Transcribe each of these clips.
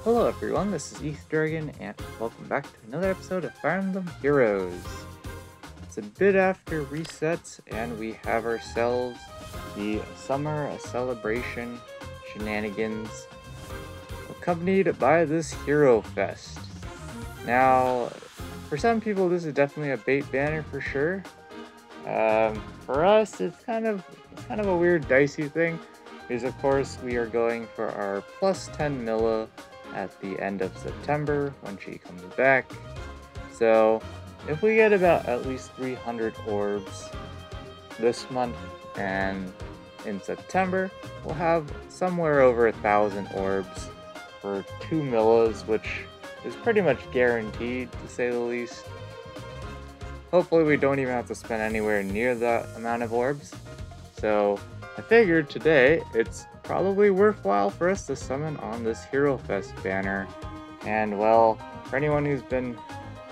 Hello everyone, this is East Dragon, and welcome back to another episode of Fire Emblem Heroes. It's a bit after resets, and we have ourselves the Summer a Celebration shenanigans, accompanied by this Hero Fest. Now, for some people this is definitely a bait banner for sure. For us, it's kind of a weird dicey thing, because of course we are going for our plus 10 Milla at the end of September when she comes back. So if we get about at least 300 orbs this month, and in September we'll have somewhere over 1,000 orbs for 2 millas, which is pretty much guaranteed to say the least. Hopefully we don't even have to spend anywhere near that amount of orbs. So I figured today it's probably worthwhile for us to summon on this Hero Fest banner. And well, for anyone who's been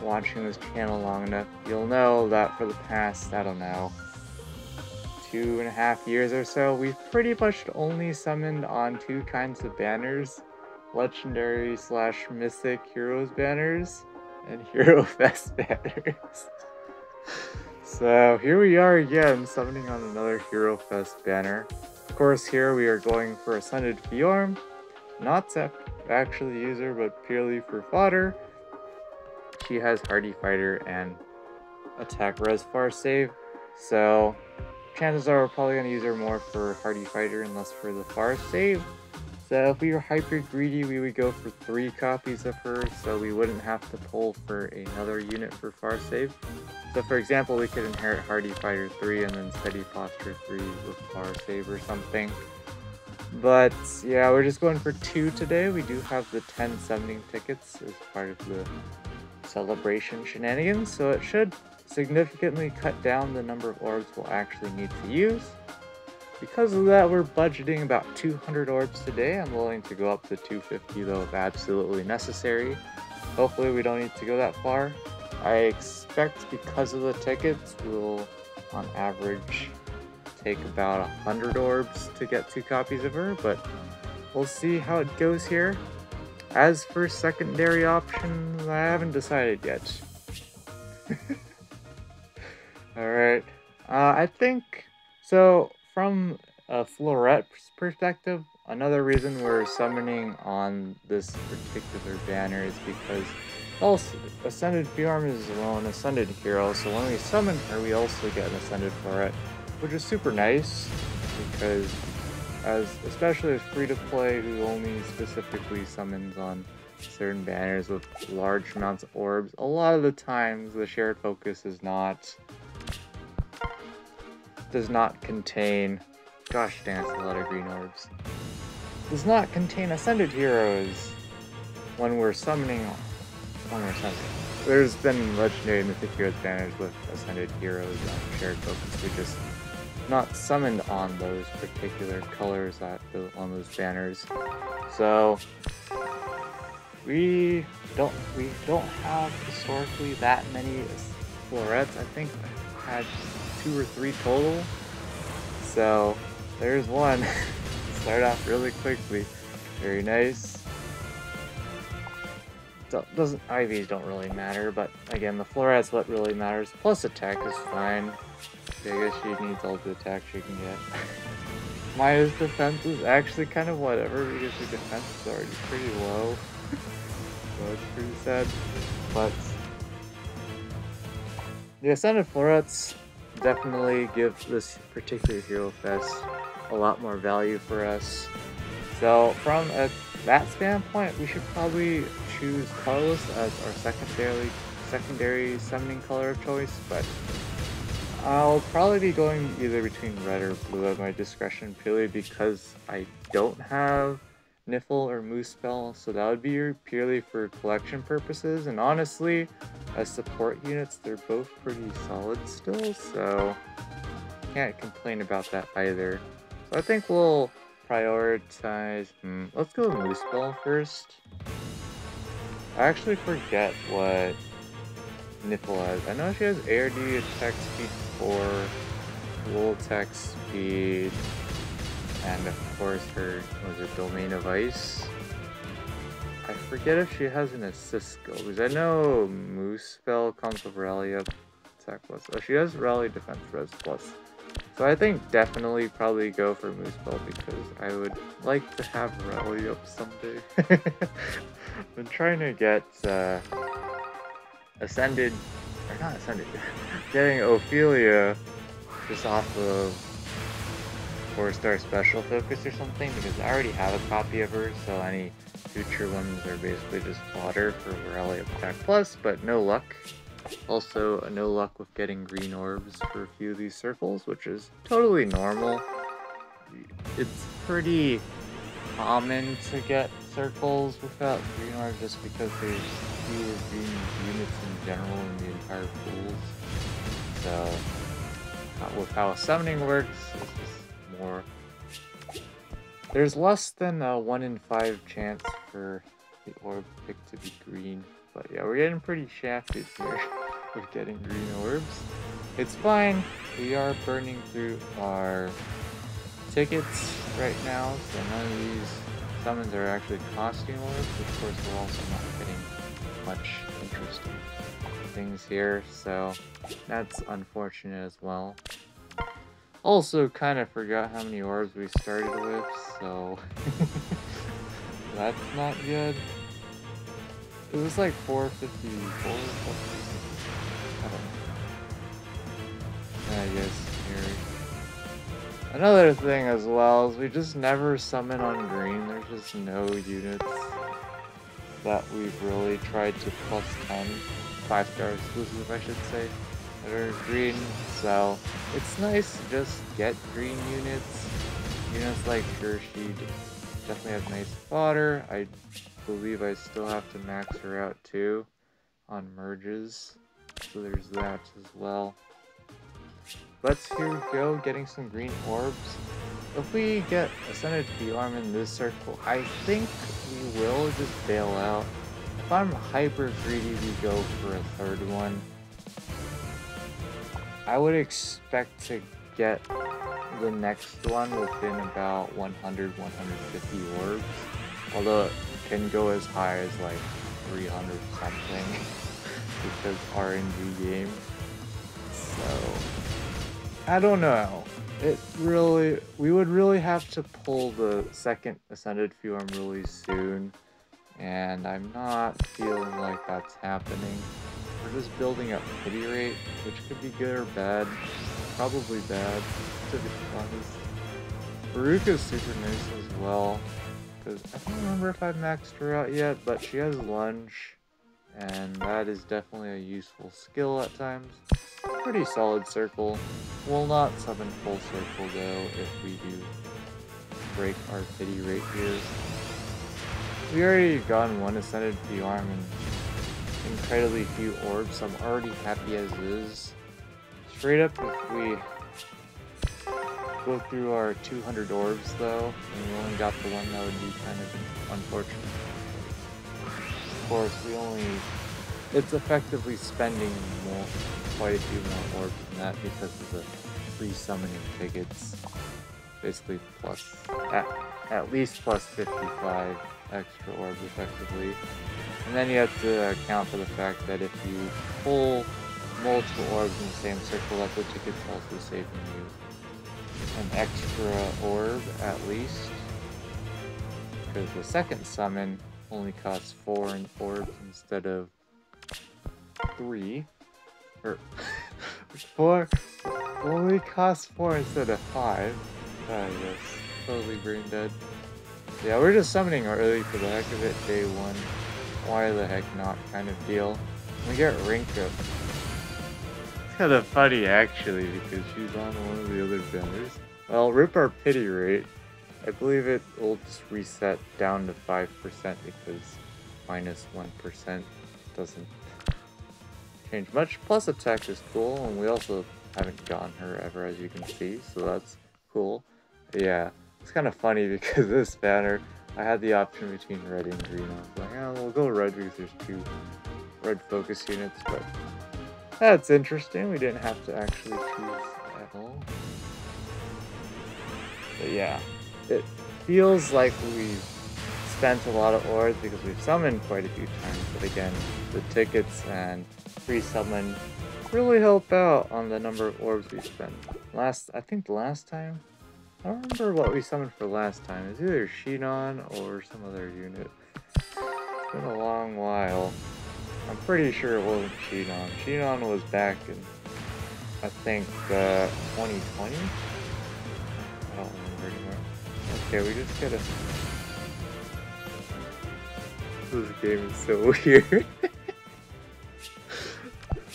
watching this channel long enough, you'll know that for the past, I don't know, 2.5 years or so, we've pretty much only summoned on 2 kinds of banners: Legendary / Mythic Heroes banners and Hero Fest banners. So here we are again, summoning on another Hero Fest banner. Of course, here we are going for Ascended Fjorm, not to actually use her, but purely for fodder. She has Hardy Fighter and Attack Res Far Save, so chances are we're probably going to use her more for Hardy Fighter and less for the Far Save. So if we were hyper greedy, we would go for 3 copies of her, so we wouldn't have to pull for another unit for Far Save. So for example, we could inherit Hardy Fighter 3 and then Steady Posture 3 with Far Save or something. But yeah, we're just going for 2 today. We do have the 10 summoning tickets as part of the celebration shenanigans, so it should significantly cut down the number of orbs we'll actually need to use. Because of that, we're budgeting about 200 orbs today. I'm willing to go up to 250 though if absolutely necessary. Hopefully we don't need to go that far. I expect because of the tickets, we'll on average take about 100 orbs to get 2 copies of her, but we'll see how it goes here. As for secondary options, I haven't decided yet. Alright, I think, so from a Florette's perspective, another reason we're summoning on this particular banner is because also Ascended Fjorm is her own Ascended hero, so when we summon her we also get an Ascended Florette, which is super nice, because especially as free-to-play who only specifically summons on certain banners with large amounts of orbs, a lot of the times the shared focus does not contain, gosh dang, that's a lot of green orbs, does not contain Ascended heroes when we're summoning. There's been Legendary and Mythic Heroes banners with Ascended heroes on shared focus. We just not summoned on those particular colors on those banners. So we don't have historically that many Florettes. I think I had 2 or 3 total. So there's one. Start off really quickly. Very nice. IVs don't really matter, but again, the Florette's what really matters. Plus attack is fine. I guess she needs all the attack she can get. Maya's defense is actually kind of whatever, because her defense is already pretty low. So it's pretty sad. But the Ascended Florettes definitely give this particular Hero Fest a lot more value for us. So from that standpoint, we should probably choose colorless as our secondary summoning color of choice, but I'll probably be going either between red or blue at my discretion, purely because I don't have Niffle or Moose Spell, so that would be purely for collection purposes, and honestly, as support units, they're both pretty solid still, so can't complain about that either. So I think we'll prioritize, let's go with Moose Spell first. I actually forget what Niffle has. I know she has ARD attack speed 4, full attack speed, and of course her, was it Domain of Ice? I forget if she has an assist skill, because I know Moose Spell comes with Rally Up Attack Plus. Oh, she has Rally Defense Res Plus. So I think definitely probably go for Moose Spell because I would like to have Rally Up someday. I've been trying to get Ascended, or not Ascended, getting Ophelia just off of 4-star special focus or something because I already have a copy of her, so any future ones are basically just fodder for Rally Attack Plus, but no luck. Also, no luck with getting green orbs for a few of these circles, which is totally normal. It's pretty common to get circles without green orbs just because there's fewer green units in general in the entire pools. So, with how summoning works, it's just more. There's less than a 1 in 5 chance for the orb pick to be green. But yeah, we're getting pretty shafted here with getting green orbs. It's fine. We are burning through our tickets right now, so none of these summons are actually costing orbs. Of course, we're also not getting much interesting things here, so that's unfortunate as well. Also, kind of forgot how many orbs we started with, so that's not good. It was like 454 or something. I don't know. I guess here. Another thing as well is we just never summon on green. There's just no units that we've really tried to plus 10, 5-star exclusive I should say, that are green. So it's nice to just get green units. Units like Hershey definitely have nice fodder. I believe I still have to max her out too on merges, so there's that as well. But here we go, getting some green orbs. If we get Ascended P-Arm in this circle, I think we will just bail out. If I'm hyper greedy, we go for a third one. I would expect to get the next one within about 100, 150 orbs, although it can go as high as like 300 something because RNG game. So I don't know. We would really have to pull the second Ascended Fjorm really soon, and I'm not feeling like that's happening. We're just building up pity rate, which could be good or bad. Probably bad, to be honest. Baruka's super nice as well, because I don't remember if I've maxed her out yet, but she has lunge, and that is definitely a useful skill at times. Pretty solid circle. Will not summon full circle though if we do break our pity rate here. We already gotten one Ascended P-Arm and incredibly few orbs, so I'm already happy as is. Straight up, if we go through our 200 orbs though, and we only got the one, that would be kind of unfortunate. Of course, it's effectively spending quite a few more orbs than that because of the free summoning tickets. Basically at least plus 55 extra orbs effectively. And then you have to account for the fact that if you pull multiple orbs in the same circle, that the ticket's also saving you an extra orb at least. Because the second summon only costs 4 orbs instead of 3. Or 4 only costs 4 instead of 5. Yes, totally brain dead. Yeah, we're just summoning early for the heck of it, day 1. Why the heck not kind of deal. We get Rinka. It's kind of funny actually because she's on one of the other banners. Well, rip our pity rate. I believe it will just reset down to 5% because minus 1% doesn't change much. Plus attack is cool, and we also haven't gotten her ever, as you can see, so that's cool. But yeah, it's kind of funny because this banner, I had the option between red and green. I was like, oh, we'll go red because there's 2 red focus units, but that's interesting. We didn't have to actually choose at all. But yeah, it feels like we've spent a lot of orbs because we've summoned quite a few times, but again, the tickets and free summon really help out on the number of orbs we spend. I think the last time, I don't remember what we summoned for last time. It's either Shinon or some other unit. It's been a long while. I'm pretty sure it wasn't Shinon. Shinon was back in, I think, 2020? I don't remember anymore. Okay, we just gotta... This game is so weird.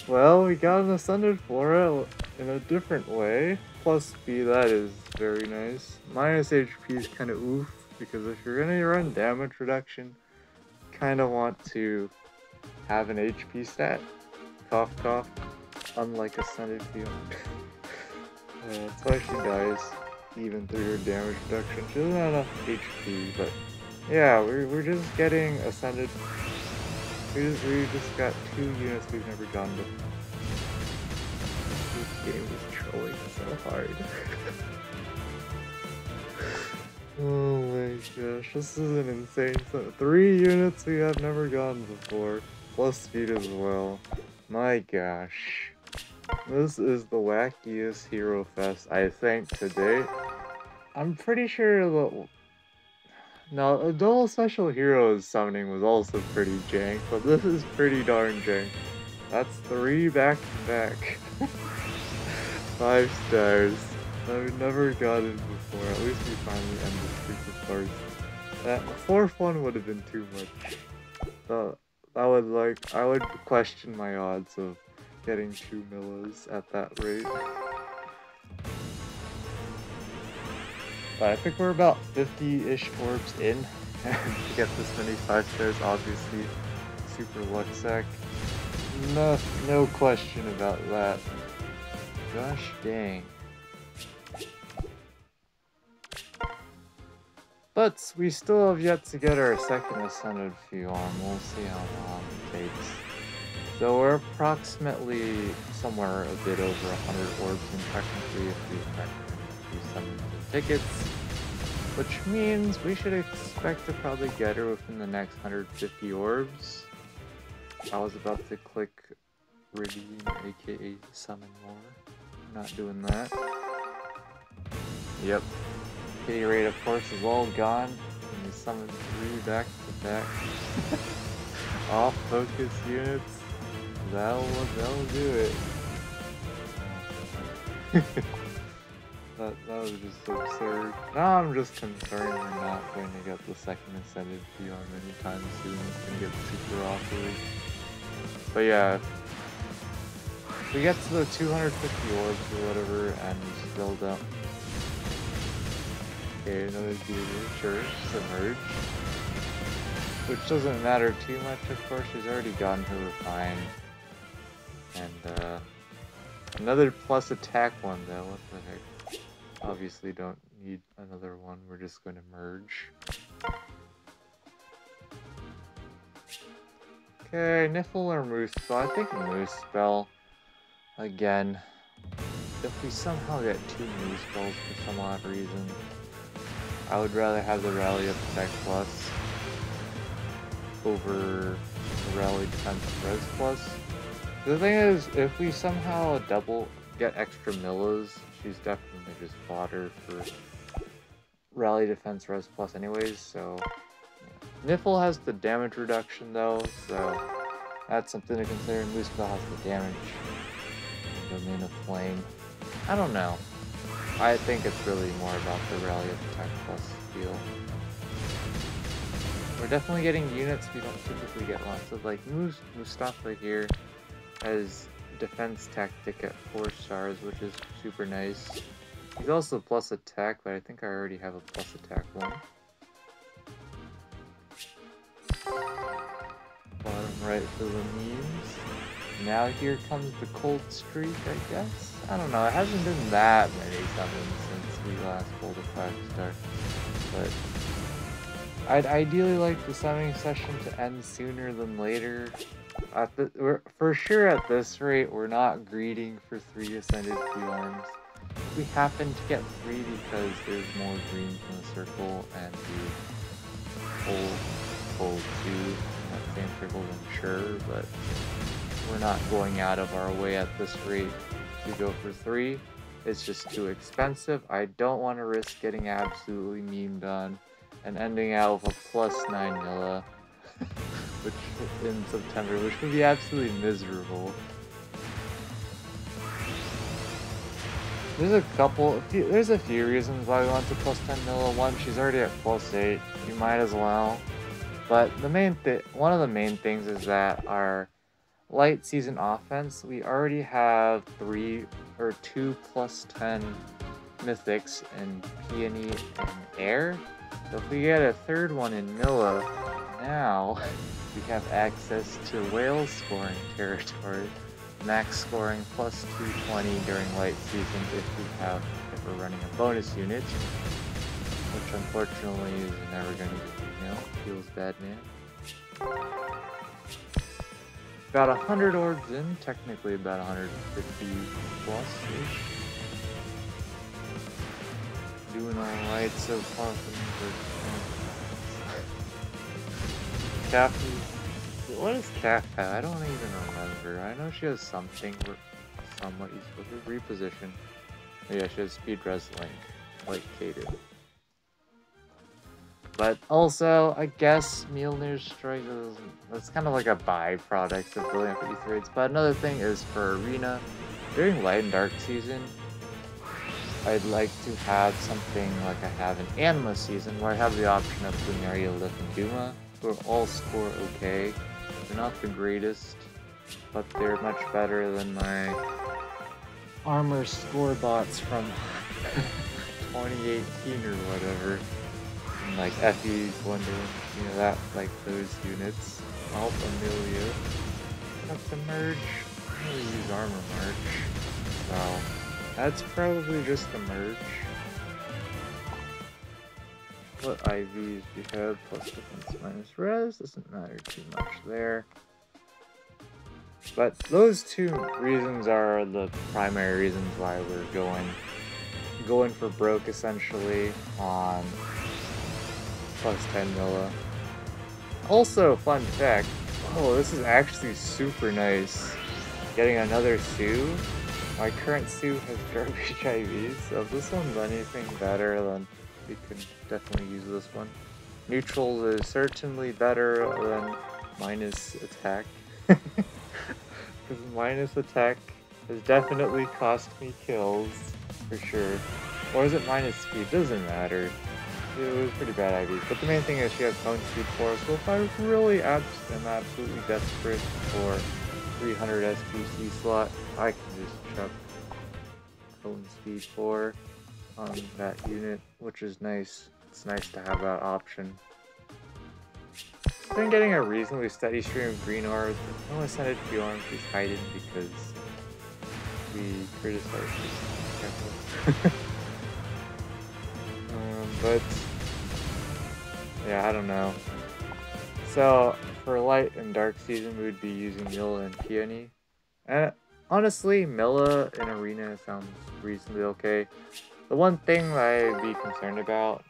Well, we got an Ascended Flora in a different way. Plus speed, that is very nice. Minus HP is kind of oof, because if you're gonna run damage reduction, you kind of want to have an HP stat. Cough cough. Unlike Ascended Field. That's why she dies, even through her damage reduction. She doesn't have enough HP, but yeah, we're just getting Ascended. We just got 2 units we've never gotten before. This game is trolling so hard. Oh my gosh, this is an insane set. 3 units we have never gotten before, plus speed as well. My gosh. This is the wackiest Hero Fest, I think, to date. I'm pretty sure the... No, a Dual Special Heroes summoning was also pretty jank, but this is pretty darn jank. That's 3 back-to-back. 5 stars. I've never gotten before. At least we finally end the streak of stars. That 4th one would have been too much. That would like... I would question my odds of getting 2 Millas at that rate. But I think we're about 50-ish orbs in to get this many 5 stars, obviously. Super luck sack. No question about that. Gosh dang. But we still have yet to get our second Ascended Fjorm. We'll see how long it takes. So we're approximately somewhere a bit over 100 orbs in technically if we summon the tickets. Which means we should expect to probably get her within the next 150 orbs. I was about to click redeem, aka summon more. Not doing that. Yep. Kitty rate, of course, is all gone. And we summoned 3 back to back. Off focus units. That'll do it. That was just absurd. Now I'm just concerned we're not going to get the second Ascended Fjorm anytime soon. It's going to get super awkward. But yeah, if we get to the 250 orbs or whatever and we still don't... Okay, another Dealer, sure, Submerge. Which doesn't matter too much, of course, she's already gotten her Refine. And, another plus attack one though, what the heck. Obviously don't need another one, we're just going to merge. Okay, Niffle or Moose Spell? I think Moose Spell. Again, if we somehow get 2 Moose Spells for some odd reason, I would rather have the Rally of Attack Plus over the Rally Defense Res Plus. The thing is, if we somehow get extra Millas, she's definitely just fodder for Rally Defense Res Plus anyways, so... Yeah. Niffle has the damage reduction though, so that's something to consider. Moose Spell has the damage. Domain of Flame. I don't know. I think it's really more about the Rally of Attack Plus feel. We're definitely getting units we don't typically get lots of, like Mustafa here has Defense Tactic at 4 stars, which is super nice. He's also plus attack, but I think I already have a plus attack one. Bottom right for the memes. Now here comes the cold streak, I guess? I don't know, it hasn't been that many summons since we last pulled a 5-star. But I'd ideally like the summoning session to end sooner than later. For sure at this rate, we're not greeting for 3 Ascended Fjorms. We happen to get 3 because there's more greens in the circle and pull 2 in that same circle, then sure, but we're not going out of our way at this rate to go for 3. It's just too expensive. I don't want to risk getting absolutely memed on and ending out with a +9 Milla which in September, which would be absolutely miserable. There's a few reasons why we want to +10 Milla. One, she's already at +8. You might as well. But one of the main things is that our light season offense, we already have 2 +10 mythics in Peony and Air. So if we get a third one in Milla, now we have access to whale scoring territory. Max scoring +220 during light season if we're running a bonus unit, which unfortunately is never going to be, feels bad, man. About 100 orbs in, technically about 150 plus ish. Doing alright so far from Kathy. What does Calf have? I don't even remember. I know she has something somewhat useful. Reposition. Yeah, she has speed res link, like Kaden. But also, I guess Mjolnir's Strike that's kind of like a byproduct of building up Ether raids. But another thing is for Arena, during Light and Dark season, I'd like to have something like I have in Anima season, where I have the option of Lunaria, Lith, and Duma, who all score okay. They're not the greatest, but they're much better than my armor score bots from 2018 or whatever. And like Effie's Gwendolyn, that, like those units. Help Amelia. Have to merge. I'm gonna use armor merge. So that's probably just the merge. What IVs we have? Plus defense minus res. Doesn't matter too much there. But those two reasons are the primary reasons why we're going for broke essentially on +10 Milla. Also, fun fact. Oh, this is actually super nice. Getting another Sue. My current Sue has garbage IVs, so if this one's anything better, then we can definitely use this one. Neutral is certainly better than minus attack. Because minus attack has definitely cost me kills, for sure. Or is it minus speed? Doesn't matter. It was pretty bad IVs. But the main thing is she has Cone Speed 4, so if I really am absolutely desperate for 300 SPC slot, I can just chuck Cone Speed 4 on that unit, which is nice. It's nice to have that option. I've been getting a reasonably steady stream of green orbs, but no ascended Bjorn is hiding because we criticize this. But yeah, I don't know. So for light and dark season, we would be using Milla and Peony. And honestly, Milla in Arena sounds reasonably okay. The one thing that I'd be concerned about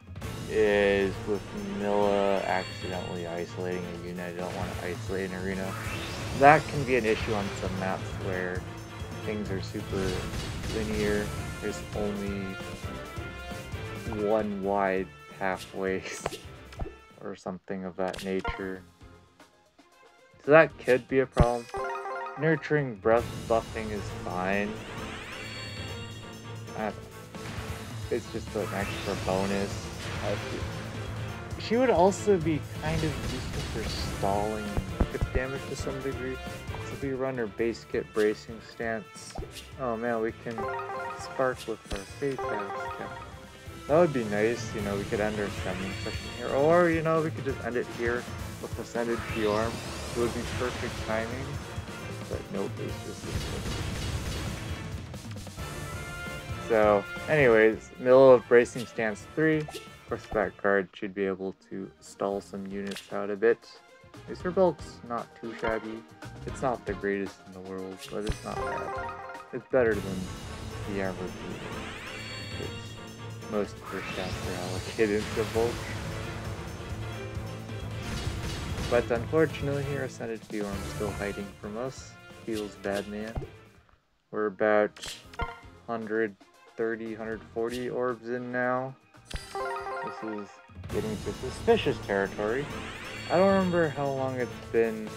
is with Milla accidentally isolating a unit. I don't want to isolate an arena. That can be an issue on some maps where things are super linear. There's only one wide pathways or something of that nature. So that could be a problem. Nurturing breath buffing is fine. It's just an extra bonus. She would also be kind of useful for stalling crit damage to some degree. So if we run her base kit bracing stance, oh man, we can spark with our fate pass. That would be nice, we could end our summoning session here. Or, we could just end it here with Ascended P-Arm. It would be perfect timing. But nope, it's just this one. So, anyways, middle of Bracing Stance 3. Of course, that card should be able to stall some units out a bit. This her bulk's not too shabby. It's not the greatest in the world, but it's not bad. It's better than the average unit. Most of her stats are allocated to bulk. But unfortunately here, Ascended Fjorm still hiding from us. Feels bad, man. We're about 130, 140 orbs in now. This is getting to suspicious territory. I don't remember how long it's been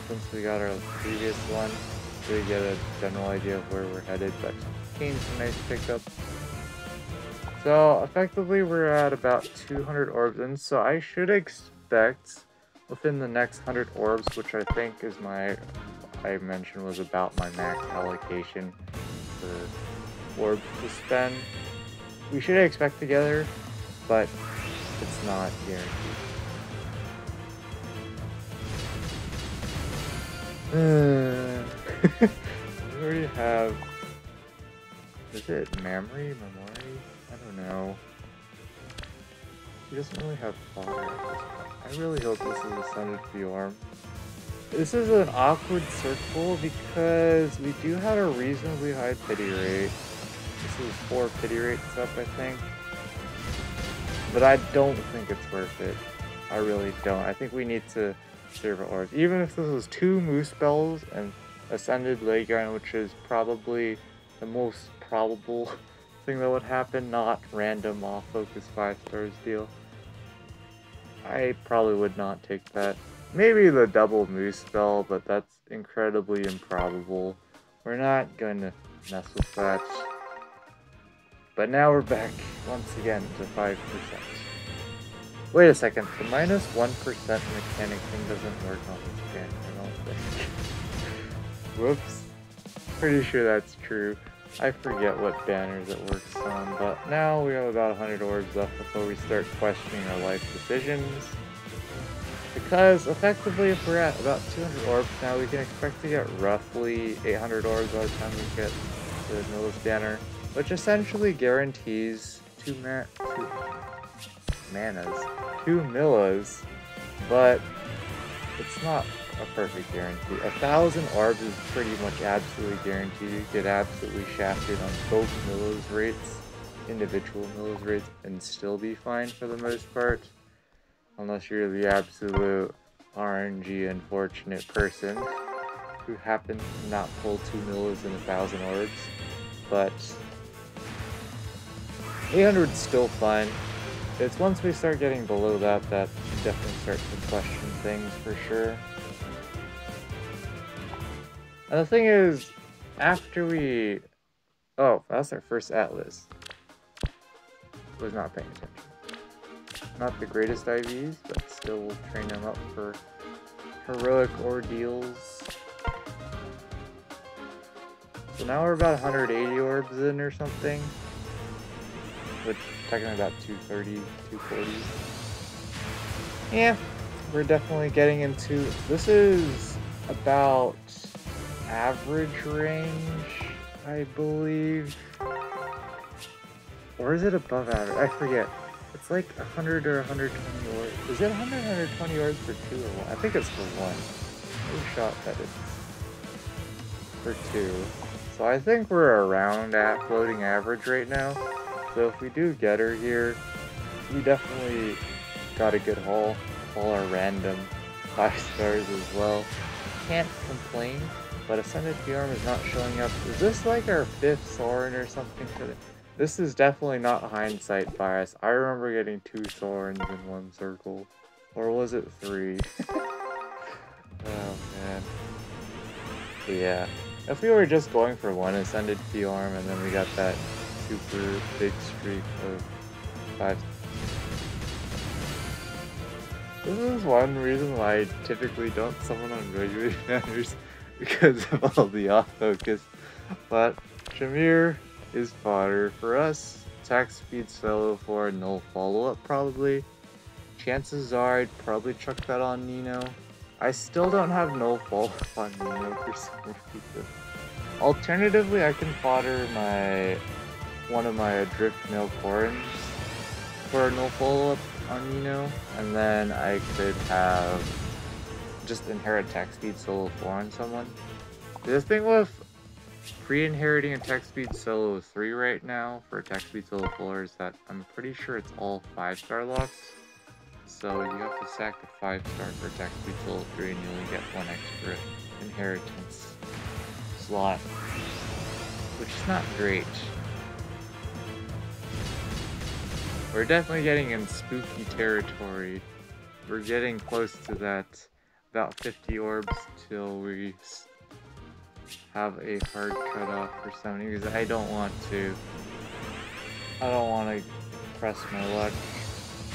since we got our previous one to get a general idea of where we're headed, but gained some nice pickup. So effectively we're at about 200 orbs in, so I should expect within the next 100 orbs, which I think is I mentioned was about my max allocation for orbs to spend. We should expect together, but it's not guaranteed. We already have... Is it memory? I don't know. He doesn't really have fodder at this point. I really hope this is Ascended Fjorm. This is an awkward circle because we do have a reasonably high pity rate. This is 4 pity rates up, I think. But I don't think it's worth it. I really don't. I think we need to serve orbs. Even if this was 2 Moose Bells and Ascended Leguine, which is probably the most probable thing that would happen, not random off-focus 5 stars deal. I probably would not take that. Maybe the double Moose Spell, but that's incredibly improbable. We're not going to mess with that. But now we're back once again to 5%. Wait a second, the minus 1% mechanic thing doesn't work on this banner, I don't think. Whoops. Pretty sure that's true. I forget what banners it works on, but now we have about 100 orbs left before we start questioning our life decisions. Because effectively, if we're at about 200 orbs now, we can expect to get roughly 800 orbs by the time we get the Milla's banner, which essentially guarantees 2 Millas, but it's not a perfect guarantee. 1,000 orbs is pretty much absolutely guaranteed. You get absolutely shafted on both Milla's rates, individual Milla's rates, and still be fine for the most part. Unless you're the absolute RNG unfortunate person who happens to not pull 2 Millas and 1,000 orbs. But 800 is still fine. It's once we start getting below that that definitely starts to question things for sure. And the thing is, after we... Oh, that's our first Atlas. Was not paying attention. Not the greatest IVs, but still we'll train them up for heroic ordeals. So now we're about 180 orbs in or something. Which technically about 230, 240. Yeah, we're definitely getting into... This is about average range, I believe. Or is it above average? I forget. It's like 100 or 120 orbs. Is it 100 or 120 orbs for 2 or 1? I think it's for 1. No shot that it's for 2. So I think we're around at floating average right now. So if we do get her here, we definitely got a good haul. All our random 5 stars as well. Can't complain, but Ascended Fjorm is not showing up. Is this like our 5th Soren or something today? This is definitely not hindsight bias. I remember getting 2 Sorens in one circle. Or was it 3? Oh man. But yeah. If we were just going for 1 Ascended Fjorm and then we got that super big streak of 5. This is one reason why I typically don't summon on regular banners, because of all the off-focus. But Shamir is fodder for us. Attack speed solo for a null follow-up probably. Chances are I'd probably chuck that on Nino. I still don't have null follow-up on Nino for some reason. Alternatively, I can fodder one of my Adrift Nail Corins for a null follow-up on Nino, and then I could have just inherit attack speed solo 4 on someone. The thing with pre-inheriting attack speed solo 3 right now for attack speed solo 4 is that I'm pretty sure it's all 5-star locks. So you have to sack the 5-star for attack speed level 3 and you only get 1 extra inheritance slot, which is not great. We're definitely getting in spooky territory. We're getting close to that, about 50 orbs till we have a hard cutoff for summoning, because I don't want to press my luck.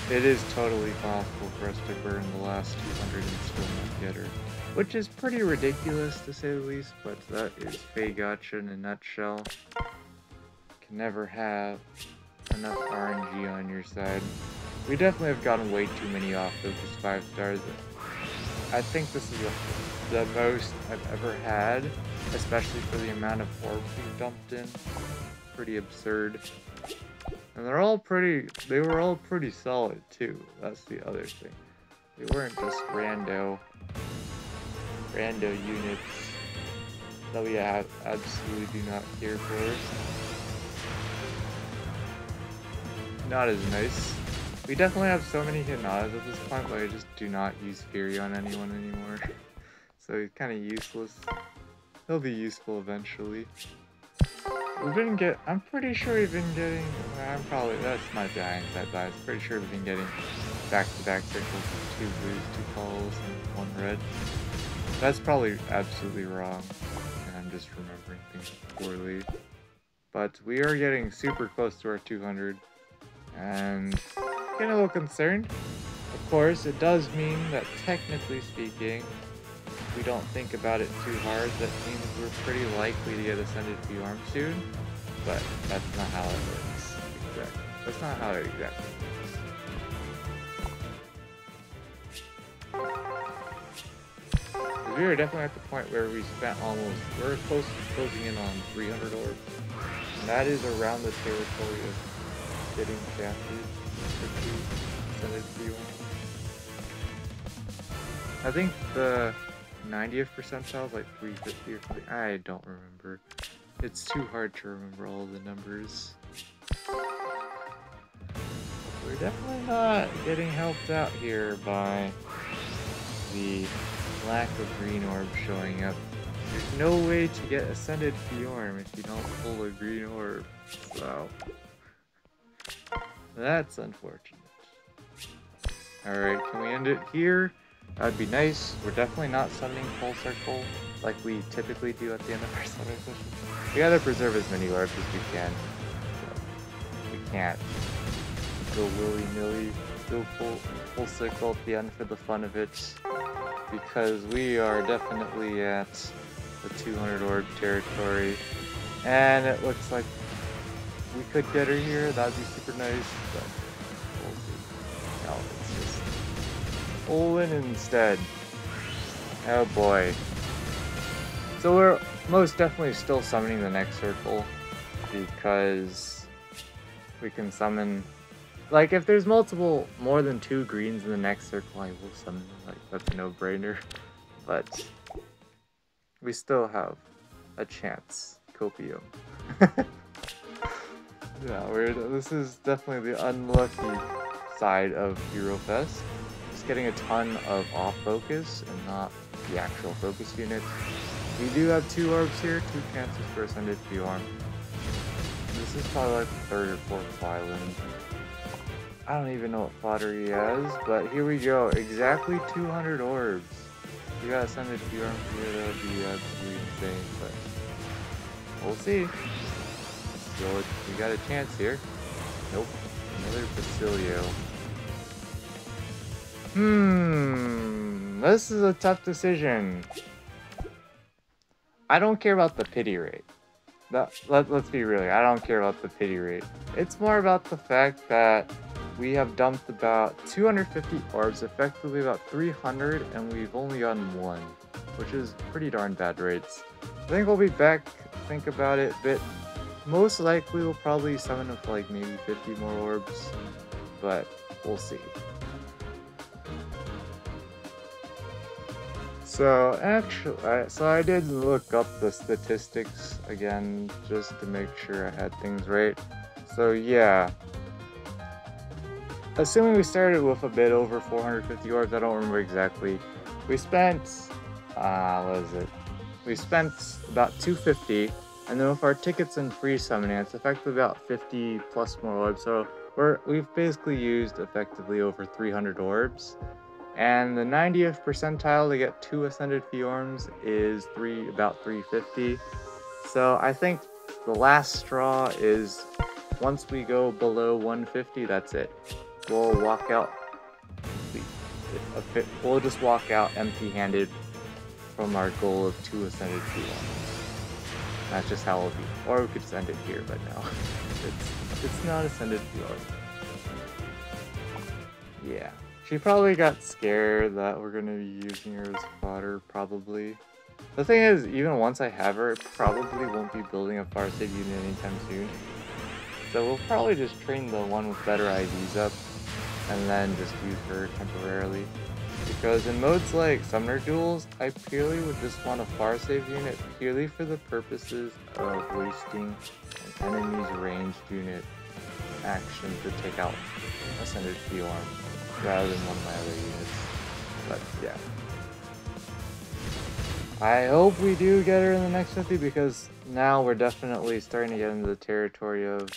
It is totally possible for us to burn the last 200 and still not get her, which is pretty ridiculous to say the least, but that is Fey Gacha in a nutshell. Can never have enough RNG on your side. We definitely have gotten way too many off of these 5 stars. I think this is the most I've ever had, especially for the amount of orbs we've dumped in. Pretty absurd. And they were all pretty solid too. That's the other thing. They weren't just rando units that we absolutely do not care for. Not as nice. We definitely have so many Hinatas at this point, but I just do not use Fury on anyone anymore. So he's kind of useless. He'll be useful eventually. I'm pretty sure we've been getting, that's my hindsight bias. Pretty sure we've been getting back-to-back circles with 2 blues, 2 calls, and 1 red. That's probably absolutely wrong, and I'm just remembering things poorly. But we are getting super close to our 200, and getting a little concerned. Of course, it does mean that technically speaking, we don't think about it too hard, that means we're pretty likely to get Ascended P-Arm soon, but that's not how it works. Exactly. That's not how it exactly works. We are definitely at the point where we're close to closing in on 300 orbs, and that is around the territory of getting shafted for 2 Ascended P-Arm. I think the 90th percentile is like 350 or something. I don't remember. It's too hard to remember all the numbers. We're definitely not getting helped out here by the lack of green orb showing up. There's no way to get Ascended Fjorm if you don't pull a green orb, so that's unfortunate. Alright, can we end it here? That'd be nice. We're definitely not summoning full circle like we typically do at the end of our summoning session. We gotta preserve as many orbs as we can. So we can't go willy-nilly, go full circle at the end for the fun of it, because we are definitely at the 200 orb territory, and it looks like we could get her here. That'd be super nice, but we'll see. No, it's just Olin instead. Oh boy. So we're most definitely still summoning the next circle, because we can summon, like, if there's more than 2 greens in the next circle, I will summon them. Like, that's a no-brainer. But we still have a chance. Copium. Yeah, this is definitely the unlucky side of Hero Fest. Just getting a ton of off-focus and not the actual focus units. We do have 2 orbs here, 2 chances for Ascended Fjorm. This is probably like the 3rd or 4th island. I don't even know what fodder he has, but here we go. Exactly 200 orbs. You got Ascended Fjorm here, that would be absolutely insane, but we'll see. So we got a chance here. Nope. Another Basilio. This is a tough decision. I don't care about the pity rate. Let's be real, I don't care about the pity rate. It's more about the fact that we have dumped about 250 orbs, effectively about 300, and we've only gotten 1, which is pretty darn bad rates. I think we'll be back, think about it a bit. Most likely we'll probably summon with like maybe 50 more orbs, but we'll see. So actually, I did look up the statistics again just to make sure I had things right. So yeah, assuming we started with a bit over 450 orbs, I don't remember exactly. We spent, what is it? We spent about 250, and then with our tickets and free summoning, it's effectively about 50 plus more orbs. So we've basically used effectively over 300 orbs. And the 90th percentile to get 2 Ascended Fjorms is about 350. So I think the last straw is once we go below 150, that's it. We'll walk out. We'll just walk out empty-handed from our goal of 2 Ascended Fjorms. That's just how it'll be. Or we could just end it here, but no. It's not Ascended Fjord. Yeah. She probably got scared that we're gonna be using her as fodder, probably. The thing is, even once I have her, it probably won't be building a fire save unit anytime soon. So we'll probably just train the one with better IVs up, and then just use her temporarily. Because in modes like Summoner Duels, I purely would just want a fire save unit purely for the purposes of wasting an enemy's ranged unit action to take out Ascended Fjorm, rather than one of my other units. But yeah. I hope we do get her in the next 50, because now we're definitely starting to get into the territory of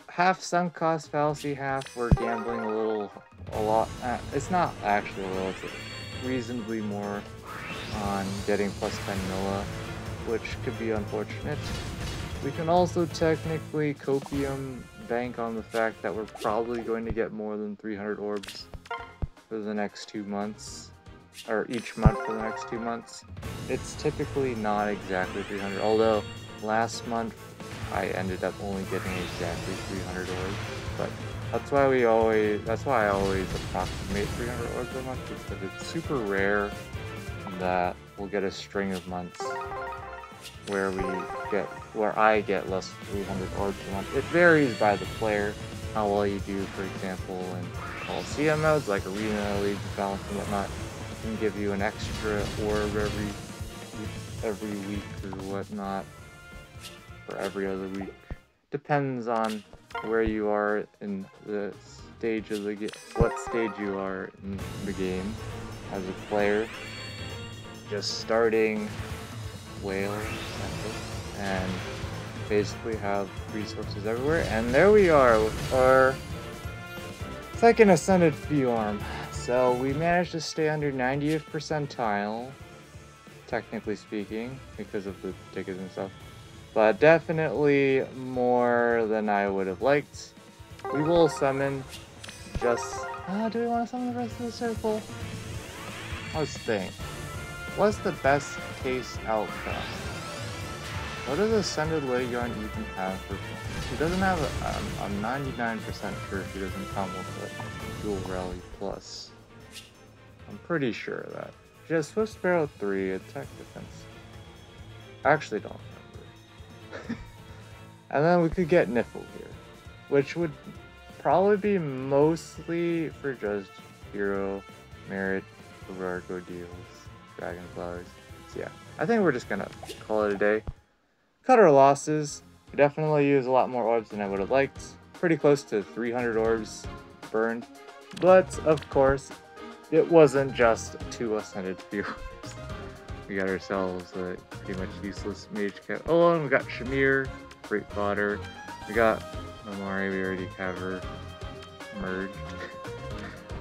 half sunk cost fallacy, half we're gambling a lot. It's not actually a little, it's reasonably more on getting plus 10 Milla, which could be unfortunate. We can also technically copium bank on the fact that we're probably going to get more than 300 orbs for the next 2 months, or each month for the next 2 months. It's typically not exactly 300, although last month I ended up only getting exactly 300 orbs, but that's why I always approximate 300 orbs a month, because it's super rare that we'll get a string of months where I get less than 300 orbs a month. It varies by the player, how well you do. For example, in Coliseum modes like Arena, League of Balance, and whatnot, can give you an extra orb every week or whatnot, or every other week. Depends on where you are in the stage of the game, what stage you are in the game as a player. Just starting whale and basically have resources everywhere. And there we are with our second Ascended Fjorm. So we managed to stay under 90th percentile, technically speaking, because of the tickets and stuff. But definitely more than I would have liked. We will summon just... do we want to summon the rest of the circle? Let's think. What's the best case outcome? What does Ascended Legion even have for... He doesn't have I'm 99% sure he doesn't come with a Dual Rally Plus. I'm pretty sure of that. She has Swift Sparrow 3, attack defense. I actually don't remember. And then we could get Niffle here, which would probably be mostly for just hero, merit, Rargo deals, Dragon Flowers. So yeah, I think we're just gonna call it a day. Cut our losses. We definitely use a lot more orbs than I would have liked. Pretty close to 300 orbs burned. But, of course, it wasn't just 2 Ascended Fjords. We got ourselves a pretty much useless Mage Cat. Oh, and we got Shamir, great fodder. We got Mamari, we already have her merged.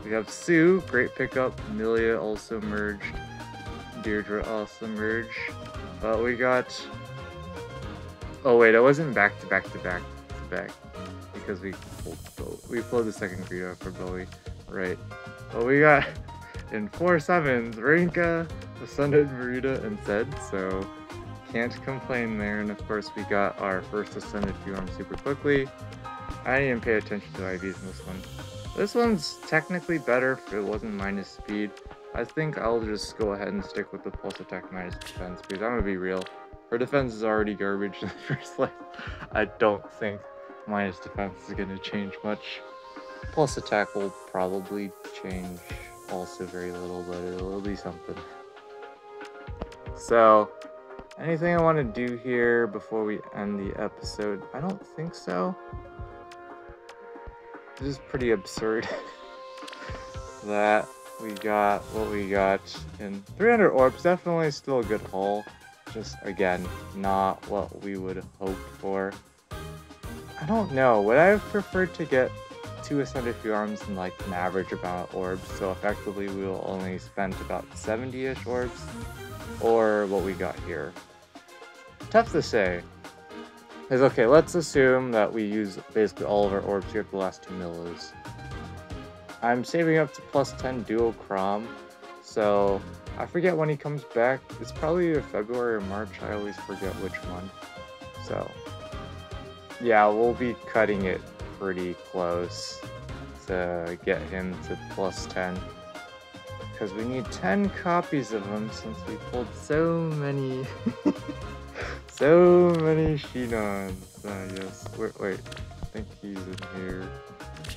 We have Sue, great pickup. Milia also merged. Deirdre also merged. But we got... Oh wait, it wasn't back to back because we pulled the second Greedo for Bowie, right? But we got in 4 summons Rinka, Ascended Marita, and Zed, so can't complain there. And of course we got our first Ascended Fjorm super quickly. I didn't even pay attention to IVs in this one. This one's technically better if it wasn't minus speed. I think I'll just go ahead and stick with the pulse attack minus defense, because I'm gonna be real. Her defense is already garbage in the first place. I don't think minus defense is going to change much. Plus attack will probably change also very little, but it'll be something. So, anything I want to do here before we end the episode? I don't think so. This is pretty absurd that we got what we got. And 300 orbs, definitely still a good haul. Just, again, not what we would hope for. I don't know. Would I have preferred to get 2 Ascended Arms and like an average amount of orbs? So effectively we will only spend about 70-ish orbs. Or what we got here. Tough to say. Is okay, let's assume that we use basically all of our orbs here at the last 2 millis. I'm saving up to plus 10 dual Crom, so I forget when he comes back. It's probably either February or March, I always forget which month. So yeah, we'll be cutting it pretty close to get him to plus 10. Because we need 10 copies of him since we pulled so many so many Shinons. Yes. Wait, I think he's in here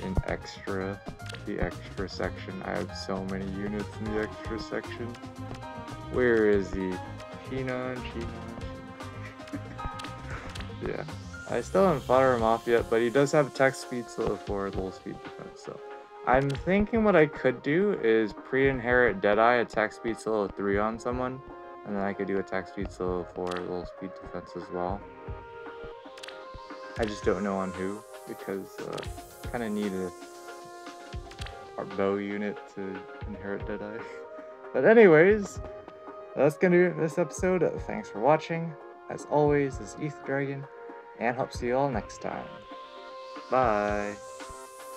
in extra, the extra section. I have so many units in the extra section. Where is he? Shinon. Yeah. I still haven't fought him off yet, but he does have attack speed slow for low speed defense, so I'm thinking what I could do is pre-inherit Deadeye attack speed slow 3 on someone, and then I could do attack speed slow for low speed defense as well. I just don't know on who, because kind of need our bow unit to inherit Deadeye. But anyways, that's gonna do it for this episode. Thanks for watching. As always, this is Ether Dragon, and hope to see you all next time. Bye!